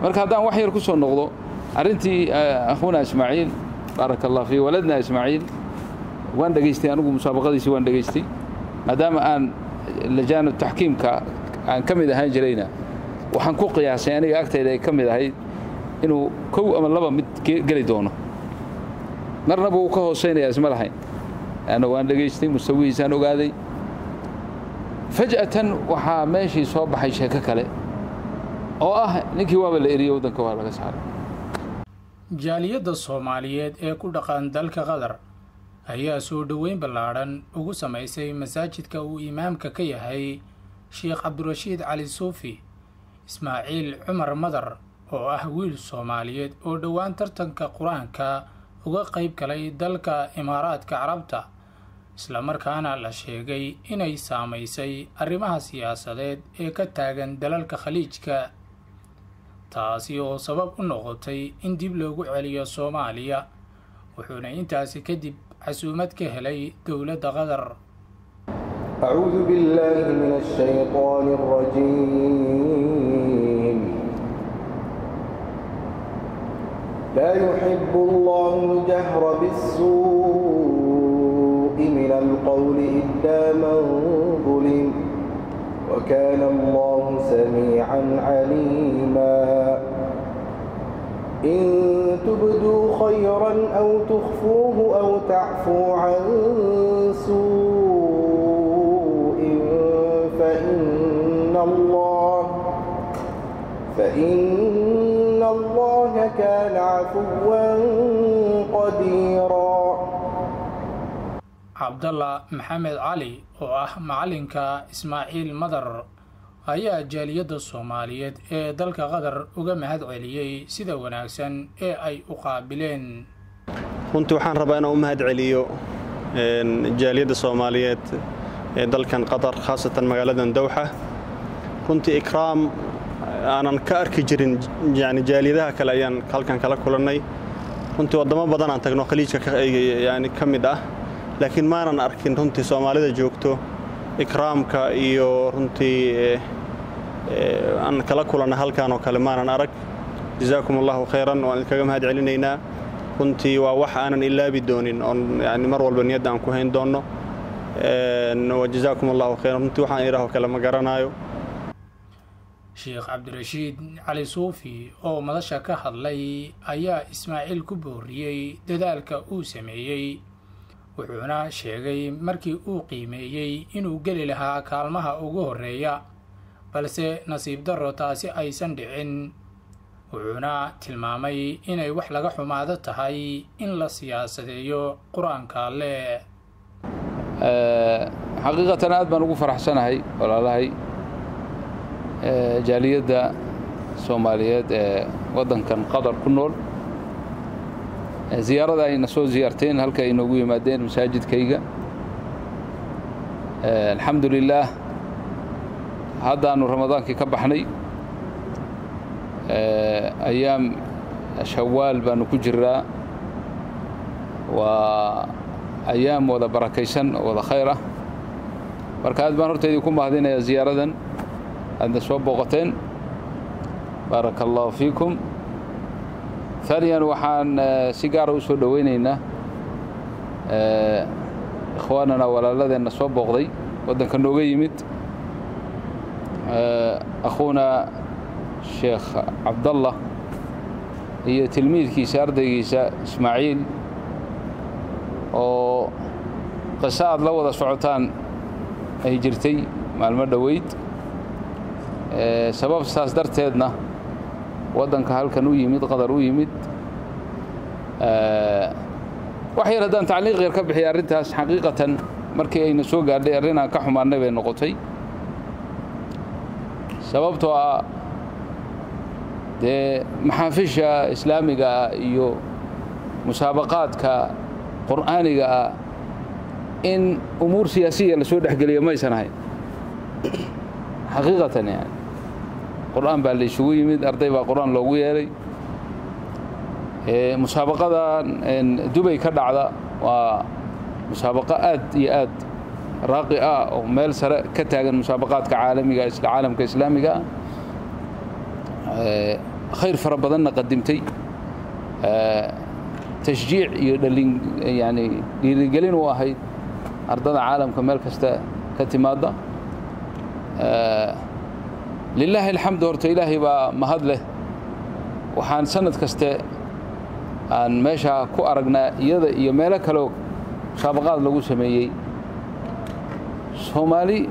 marka haddaan wax yar ku soo noqdo arrintii akhuuna Ismaaciil barakallahu fi waladna Ismaaciil waan dhageystay anigu musaabaqadiisii waan dhageystay maadaama aan lajaanu taxkiimka aan kamid ahaan jirayna waxaan ku qiyaasay aniga agtayda ay kamid ahayd inuu kow ama laba mid gali doono marna buu ka hooseynaya isma lahayn ana waan dhageystay mustawiisaan ogaaday faj'atan waxa meeshii soo baxay sheeko kale oo ah ninkii waaba la eriyay wadanka waa laga saaray jaaliyadda Soomaaliyeed ee ku dhaqan dalka Qatar ayaa soo dhaweyn ballaaran ugu sameysay masaajidka uu imaamka ka yahay Sheekh Cabdirashiid Cali Suufi Ismaaciil Cumar Madar oo ah wiil Soomaaliyeed oo dhawaan tartanka Quraanka uga qayb galay dalka Imaaraadka Carabta isla markaana la sheegay inay saameysay arrimaha siyaasadeed ee ka taagan dalalka Khaliijka taasi oo sabab u noqotay in dib loogu celiyo Soomaaliya wuxuuna intaasi kadib عسومت كهلي دولة غدر. أعوذ بالله من الشيطان الرجيم. لا يحب الله الجهر بالسوء من القول إلا من ظلم وكان الله سميعا عليما. إن تبدوا خيرا أو تخفوه أو تعفوا عن سوء فإن الله كان عفوا قديرا. عبد الله محمد علي معلنك إسماعيل مدر ayaa jaaliyadda Soomaaliyeed ee dalka Qatar uga mahad celiyay sida wanaagsan ee ay u qaabileen runtii waxaan rabaa inaan u mahad celiyo jaaliyadda Soomaaliyeed ee dalkan Qatar khaasatan magaaladan Dawxa runtii ikraam aanan ka arki jirin yani jaaliyadaha kale ayaan halkan kala kulannay runtii wadamo badan aan tagno khaliijka yani kamid ah laakiin maanan arkin runtii Soomaalida joogto ikraamka iyo runtii aan kala kulana halkaan oo kale maanan arag jazaakumullahu khayran waan kaga mahad celinaynaa runtii waa wax aanan ilaabi doonin oo yani mar walba niyada aan ku hayn doono wajazaakumullahu khayran runtii waxaan ilaaho kale ma garanayo Sheekh Cabdirashiid Cali Suufi oo madasha ka hadlay ayaa Ismaaciil ku booriyay dadaalka uu sameeyay wuxuuna sheegay markii uu qiimeeyay inuu gali lahaa kaalmaha ugu horeeya balse nasiib darro taasi aysan dhicin wuxuuna tilmaamay inay wax laga xumaado tahay in la siyaasadeeyo quraanka le xaqiiqatan aad baan ugu faraxsanahay walaalahay jaaliyadda Soomaaliyeed ee wadankan Qatar ku nool زيارة أي نسوي زيارتين هل كأي نقول مادين مساجد كيجا الحمد لله هذا أنه رمضان كي كبحني أيام شوال بانو كجرة وأيام وذا بركيسن وذا خيرة بركات بانو تيجيكم بهذين يا زيارة عند سواب بوقتين بارك الله فيكم ثانيا وحان سيجارة وسود وينينا إخواننا ولا الذين نصوب بغضي ودن كانوا جيمت أخونا الشيخ عبد الله هي تلميذ كيسار دقيسة إسماعيل وقصاد لو ذا سعوتان هجرتي مع المدويد سبب ساس درتنا ودنك هالكن ويمد قدر ويمد وحير هذا تعليق غير كبحي أرنتها حقيقة مركي أي نسوق قال أرنا كحما النبي النقطي سببتها ده محافشة إسلامية يو مسابقات كقرآنية إن أمور سياسية لسود حقلية ما يسنهاي حقيقة يعني قرآن باللي شوي مد أرضي بقرآن لو ويري مسابقة دبي كذا على ومسابقة آد راقئة أو مال سر كتاجن مسابقات كعالمية عالم كإسلامية خير فربضنا قدمتي تشجيع يدلين يعني يرجلين واحد أرض العالم كمال كتمادة لله الحمد ورت إلهي بمهد له وحان سنة كسته أن ماشى كو أرجنا يملك له سابقات لغو سميي سومالي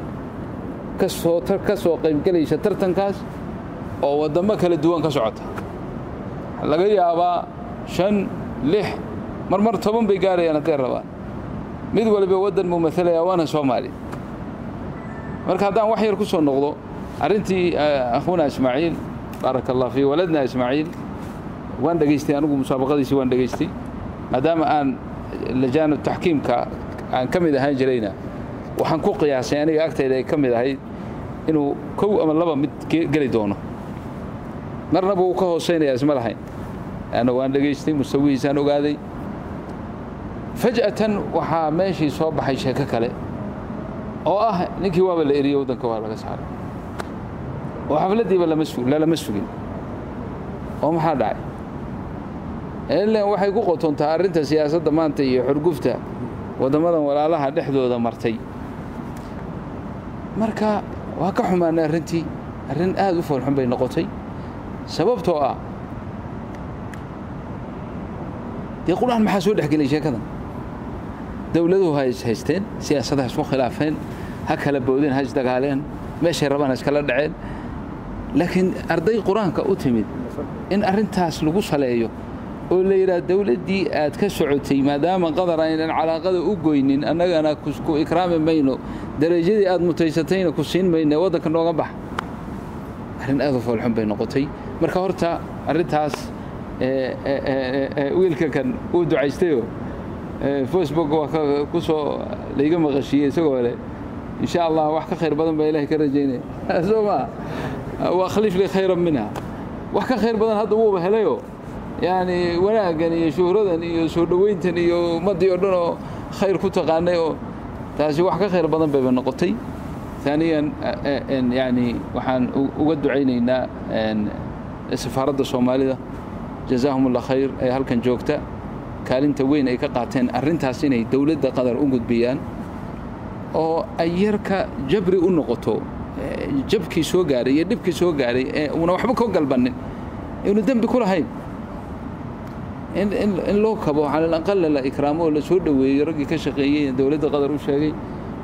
كسو قيم كلي شترتن كاس أو ودم كلا دوان كسعته لقي يابا شن لح مرمر طبعا بيجاري أنا ترى ميد ولا بيود الممثلة يا وانا سومالي مركز هذا وحي يركسون نقضه أرنتي أخونا إسماعيل بارك الله فيه ولدنا إسماعيل وان دقيستي أنا مسابقة دي وان دقيستي ما دام أن لجان التحكيم كم إذا هاي جرينا وحنكو قياس يعني أكتر إذا كم إذا هاي إنه كو أمر لبا متقلي دونه مرنا بوكه حسين يا اسم الحين أنا وان دقيستي مستوي إنسان وقاذي فجأة وحا ماشي صوب حي شاكك له أو نكي وابل إريو ودن كوارا كسحر وحفلتي بلا مسفوق لا مسفوقين وما حد داعي إلا waxay ku qotontaa arinta siyaasadda maanta iyo xurgufta wadamadan walaalaha dhexdooda martay marka waa ka xumaanay arintii arin aad u foolxun bay noqotay sababtoo ah quraan maxaa soo dhaxgelay sheekadan dawladuhu haysteen siyaasadaha isku khilaafeen ha kala boodeen ha isdagaaleen meeshay rabaan iskala dhaceen laakiin arday quraanka u timid in arintaas lagu saleeyo oo la yiraahdo dawladii aad ka socotay maadaama qadar aynan calaaqada u goynin annagana ku ikraami mayno darajadii aad mutaysatayna ku siin mayno wadanka nooga bax arin aad u foolxun bay noqotay marka horta arintaas wiilka kan uu ducaystayo Facebook waa ku soo leeyga maqashiyay isagoo leh إن شاء الله وحكى خير بدن بإله كرجيني أسمع وأخلف لي خيرا منها وحكى خير بدن هذا هو بهلايو يعني ولا جني شهردني شهردوينتني ومدي يردونه خير كنت قانيه تاسي وحكى خير بدن بنقطي ثانيا إن يعني وحن وجد عينينا إن السفارة الصومالية جزاهم الله خير أي هل كان جوكتا كالين توين أي كقعتين أرنتها سنة دولة قدر أوجد بيان oo ayarka jabri u noqoto jabkii soo gaaray iyo dibkii soo gaaray una waxba ka galbanin inuu dambi ku lahayn in loo kabo على الأقل la ikraamo la soo dhaweeyo ragii ka shaqeeyay dawladda qadar u sheegay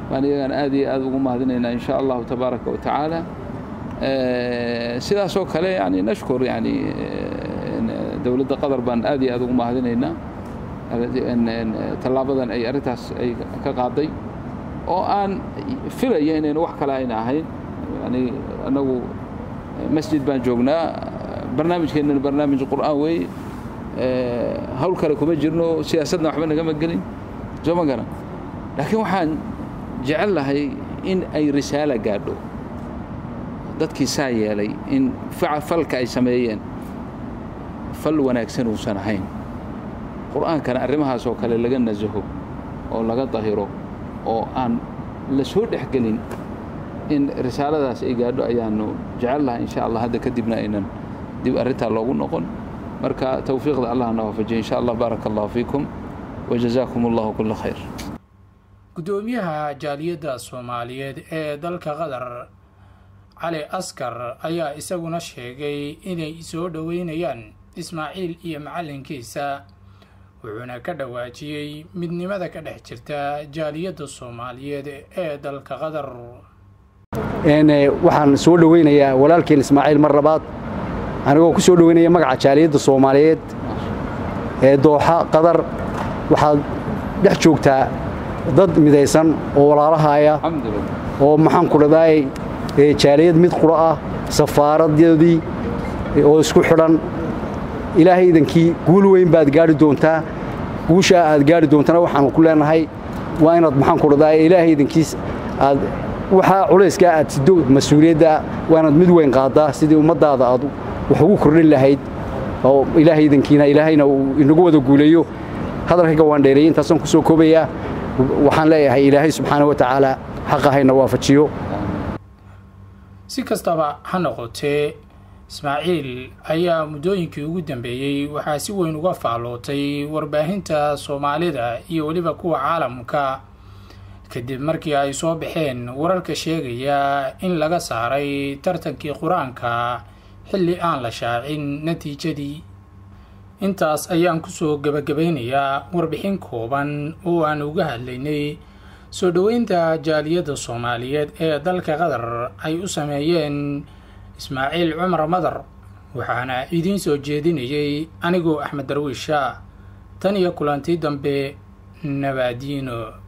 waan iyagan aad iyo aad ugu mahadinayna in sha Allah tabaaraka wa taala sidaas oo kale yani nashkur yani dawladda qadar baan aad iyo aad ugu mahadinayna talaabadan ay arintaas ay ka qaaday oo aan filayo inaan wax kale ayna ahayn yani anagu masjid baan joognaa barnaamijkeena barnaamij quraan way hawl kale kuma jirno siyaasadna waxba naga magalin soo ma garan laakiin waxaan jecelahay in ay risaala gaadho dadkii saayeelay in falka ay sameeyeen fal wanaagsan uu san ahayn quraankana arrimahaas oo kale laga nazaho oo laga dahiro oo aan la soo dhaxgelin in risaaladaas ay gaadho ayaanu jecelahay in sha Allah hada kadibna inaan dib arinta loogu noqon marka tawfiiqda Allah na waafajiyo in sha Allah barakallahu fiikum wa jazaakumullahu kull khayr gudoomiyaha jaaliyadda Soomaaliyeed ee dalka Qatar Ali Askar ayaa isaguna sheegay inay soo dhaweynayaan Ismaaciil iyo macalinkiisa wuxuuna ka dhawaajiyay midnimada ka dhex jirta jaaliyadda Soomaaliyeed ee dalka Qatar waxaan soo dhaweynayaa walaalkeen Ismaaciil mar labaad anigoo ku soo dhaweynaya magaca jaaliyadda Soomaaliyeed ee Dooxa Qatar waxaad dhex joogtaa dad midaysan oo walaalahaaya oo maxaan ku leedahay jaaliyad mid qura ah safaaradeedii oo isku xidhan ilaahay idankii guul weyn baad gaari doontaa guusha aad gaari doontana waxaan ku leenahay waa inaad maxaan ku leedahay ilaahay idankiis aad waxa culayska aad sido mas'uuliyadda waa inaad mid weyn qaadaa sidii ummadaada aad wax ugu kordhin lahayd oo ilaahay idankiina ilaahayna uu inagu wada guuleeyo hadalkayga waan dheereeyay intaasoo ku soo koobaya waxaan leeyahay ilaahay subxaanahu wa ta'ala xaqahayna waafajiyo si kastaba ha noqotee ismaaciil ayaa muddooyinkii ugu dambeeyey waxaa si weyn uga faallootay warbaahinta soomaalida iyo weliba kuwa caalamka kadib markii ay soo baxeen wararka sheegaya in laga saaray tartankii qur-aanka xilli aan la shaacin natiijadii. intaas ayaan kusoo gabagabeynayaa warbixin kooban oo aan uga hadlaynay soo dhoweynta jaaliyadda Soomaaliyeed ee dalka Qatar ay u sameeyeen Ismaaciil Cumar Madar, waxaana idiin soo jeedinayay anigoo Axmed Darwiisha. tan iyo kulantii dambe, nabadiino.